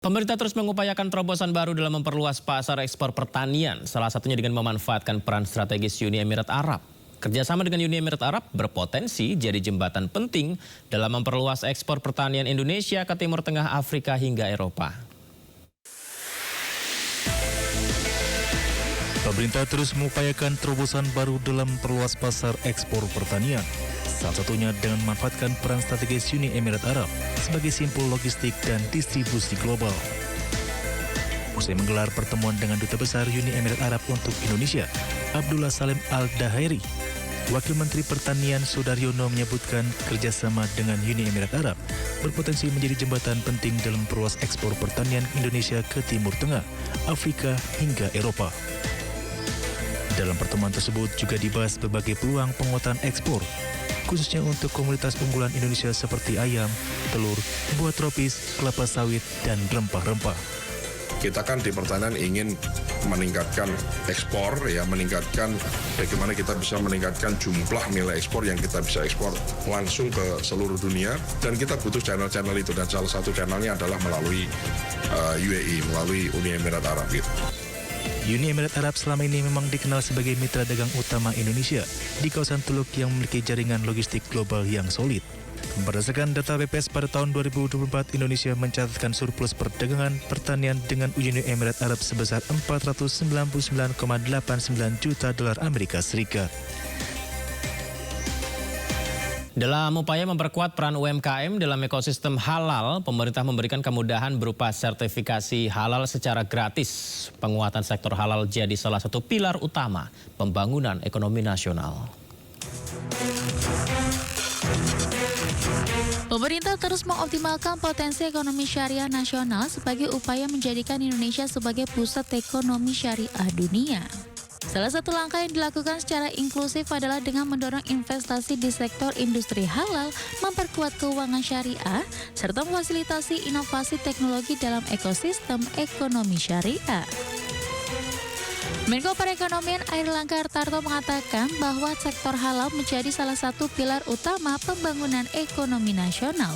Pemerintah terus mengupayakan terobosan baru dalam memperluas pasar ekspor pertanian, salah satunya dengan memanfaatkan peran strategis Uni Emirat Arab. Kerjasama dengan Uni Emirat Arab berpotensi jadi jembatan penting dalam memperluas ekspor pertanian Indonesia ke Timur Tengah, Afrika hingga Eropa. Pemerintah terus mengupayakan terobosan baru dalam memperluas pasar ekspor pertanian. Salah satunya dengan memanfaatkan peran strategis Uni Emirat Arab sebagai simpul logistik dan distribusi global. Usai menggelar pertemuan dengan Duta Besar Uni Emirat Arab untuk Indonesia, Abdullah Salim Al-Dahairi, Wakil Menteri Pertanian Sudaryono menyebutkan kerjasama dengan Uni Emirat Arab berpotensi menjadi jembatan penting dalam memperluas ekspor pertanian Indonesia ke Timur Tengah, Afrika hingga Eropa. Dalam pertemuan tersebut juga dibahas berbagai peluang penguatan ekspor, khususnya untuk komoditas unggulan Indonesia seperti ayam, telur, buah tropis, kelapa sawit, dan rempah-rempah. Kita kan di pertanian ingin meningkatkan ekspor, meningkatkan bagaimana kita bisa meningkatkan jumlah nilai ekspor yang kita bisa ekspor langsung ke seluruh dunia, dan kita butuh channel-channel itu, dan salah satu channelnya adalah melalui UAE, melalui Uni Emirat Arab gitu. Uni Emirat Arab selama ini memang dikenal sebagai mitra dagang utama Indonesia di kawasan Teluk yang memiliki jaringan logistik global yang solid. Berdasarkan data BPS pada tahun 2024, Indonesia mencatatkan surplus perdagangan pertanian dengan Uni Emirat Arab sebesar 499,89 juta dolar Amerika Serikat. Dalam upaya memperkuat peran UMKM dalam ekosistem halal, pemerintah memberikan kemudahan berupa sertifikasi halal secara gratis. Penguatan sektor halal jadi salah satu pilar utama pembangunan ekonomi nasional. Pemerintah terus mengoptimalkan potensi ekonomi syariah nasional sebagai upaya menjadikan Indonesia sebagai pusat ekonomi syariah dunia. Salah satu langkah yang dilakukan secara inklusif adalah dengan mendorong investasi di sektor industri halal, memperkuat keuangan syariah, serta memfasilitasi inovasi teknologi dalam ekosistem ekonomi syariah. Menko Perekonomian Airlangga Hartarto mengatakan bahwa sektor halal menjadi salah satu pilar utama pembangunan ekonomi nasional.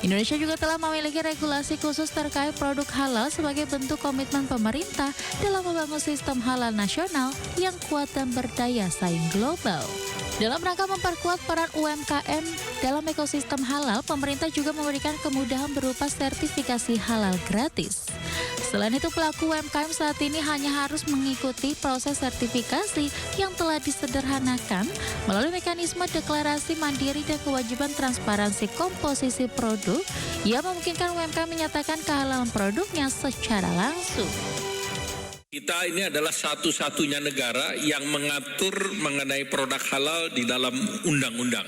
Indonesia juga telah memiliki regulasi khusus terkait produk halal sebagai bentuk komitmen pemerintah dalam membangun sistem halal nasional yang kuat dan berdaya saing global. Dalam rangka memperkuat peran UMKM dalam ekosistem halal, pemerintah juga memberikan kemudahan berupa sertifikasi halal gratis. Selain itu, pelaku UMKM saat ini hanya harus mengikuti proses sertifikasi yang telah disederhanakan melalui mekanisme deklarasi mandiri dan kewajiban transparansi komposisi produk yang memungkinkan UMKM menyatakan kehalalan produknya secara langsung. Kita ini adalah satu-satunya negara yang mengatur mengenai produk halal di dalam undang-undang.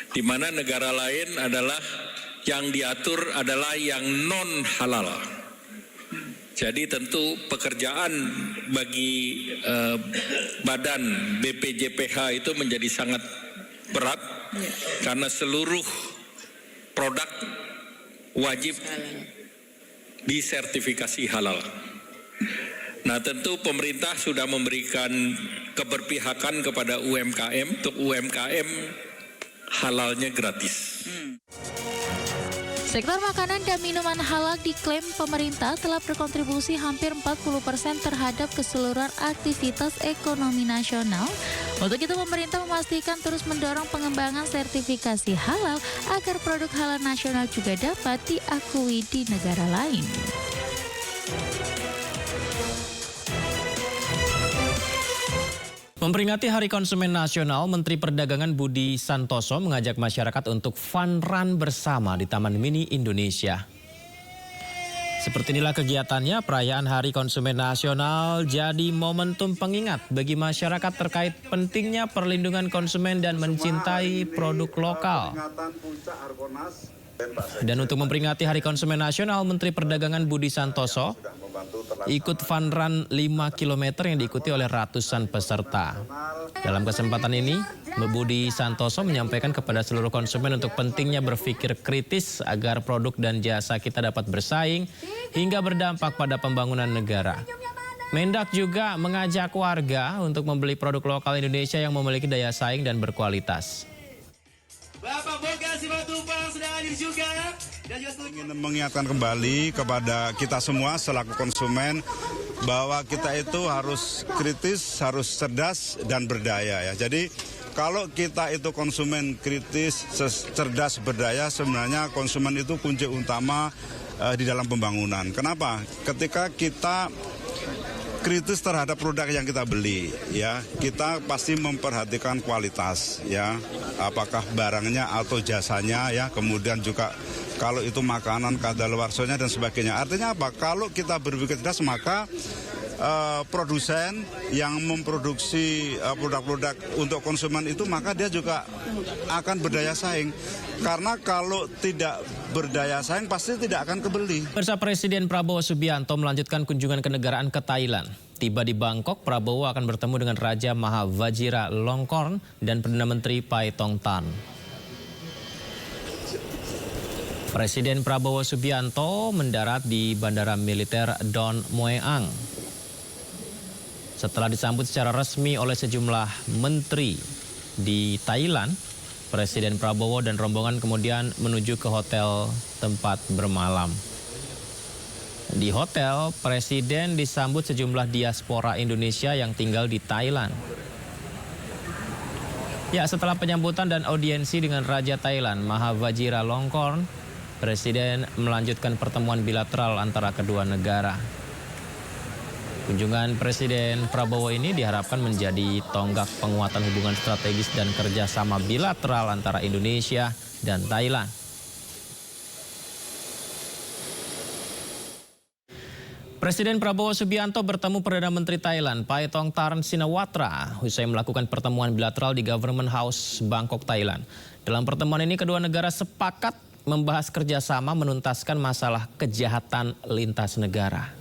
Di mana negara lain adalah yang diatur adalah yang non halal. Jadi tentu pekerjaan bagi badan BPJPH itu menjadi sangat berat karena seluruh produk wajib disertifikasi halal. Nah, tentu pemerintah sudah memberikan keberpihakan kepada UMKM, untuk UMKM halalnya gratis. Sektor makanan dan minuman halal diklaim pemerintah telah berkontribusi hampir 40% terhadap keseluruhan aktivitas ekonomi nasional. Untuk itu, pemerintah memastikan terus mendorong pengembangan sertifikasi halal agar produk halal nasional juga dapat diakui di negara lain. Memperingati Hari Konsumen Nasional, Menteri Perdagangan Budi Santoso mengajak masyarakat untuk fun run bersama di Taman Mini Indonesia. Seperti inilah kegiatannya, perayaan Hari Konsumen Nasional jadi momentum pengingat bagi masyarakat terkait pentingnya perlindungan konsumen dan mencintai produk lokal. Dan untuk memperingati Hari Konsumen Nasional, Menteri Perdagangan Budi Santoso ikut fun run 5 km yang diikuti oleh ratusan peserta. Dalam kesempatan ini, Budi Santoso menyampaikan kepada seluruh konsumen untuk pentingnya berpikir kritis agar produk dan jasa kita dapat bersaing hingga berdampak pada pembangunan negara. Mendak juga mengajak warga untuk membeli produk lokal Indonesia yang memiliki daya saing dan berkualitas. Bapak Boga Simatupang sudah hadir juga. Ingin mengingatkan kembali kepada kita semua selaku konsumen bahwa kita itu harus kritis, harus cerdas dan berdaya ya. Jadi kalau kita itu konsumen kritis, cerdas, berdaya, sebenarnya konsumen itu kunci utama di dalam pembangunan. Kenapa? Ketika kita kritis terhadap produk yang kita beli, ya kita pasti memperhatikan kualitas, ya apakah barangnya atau jasanya, ya kemudian juga kalau itu makanan kadaluarsanya dan sebagainya. Artinya apa? Kalau kita berpikir cerdas maka produsen yang memproduksi produk-produk untuk konsumen itu maka dia juga akan berdaya saing. Karena kalau tidak berdaya saing pasti tidak akan kebeli. Pemirsa, Presiden Prabowo Subianto melanjutkan kunjungan kenegaraan ke Thailand. Tiba di Bangkok, Prabowo akan bertemu dengan Raja Maha Vajiralongkorn dan Perdana Menteri Paetongtarn. Presiden Prabowo Subianto mendarat di Bandara Militer Don Mueang setelah disambut secara resmi oleh sejumlah menteri di Thailand. Presiden Prabowo dan rombongan kemudian menuju ke hotel tempat bermalam. Di hotel, Presiden disambut sejumlah diaspora Indonesia yang tinggal di Thailand. Ya, setelah penyambutan dan audiensi dengan Raja Thailand Maha Vajiralongkorn, Presiden melanjutkan pertemuan bilateral antara kedua negara. Kunjungan Presiden Prabowo ini diharapkan menjadi tonggak penguatan hubungan strategis dan kerjasama bilateral antara Indonesia dan Thailand. Presiden Prabowo Subianto bertemu Perdana Menteri Thailand Paetongtarn Shinawatra usai melakukan pertemuan bilateral di Government House Bangkok, Thailand. Dalam pertemuan ini kedua negara sepakat membahas kerjasama menuntaskan masalah kejahatan lintas negara.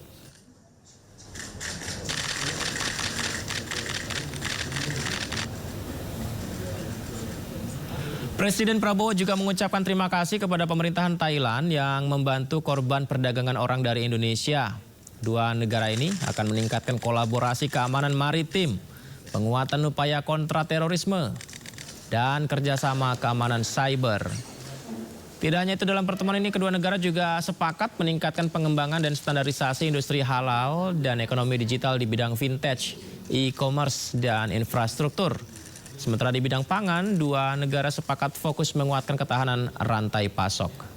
Presiden Prabowo juga mengucapkan terima kasih kepada pemerintahan Thailand yang membantu korban perdagangan orang dari Indonesia. Dua negara ini akan meningkatkan kolaborasi keamanan maritim, penguatan upaya kontra terorisme, dan kerjasama keamanan cyber. Tidak hanya itu, dalam pertemuan ini kedua negara juga sepakat meningkatkan pengembangan dan standarisasi industri halal dan ekonomi digital di bidang vintage, e-commerce, dan infrastruktur. Sementara di bidang pangan, dua negara sepakat fokus menguatkan ketahanan rantai pasok.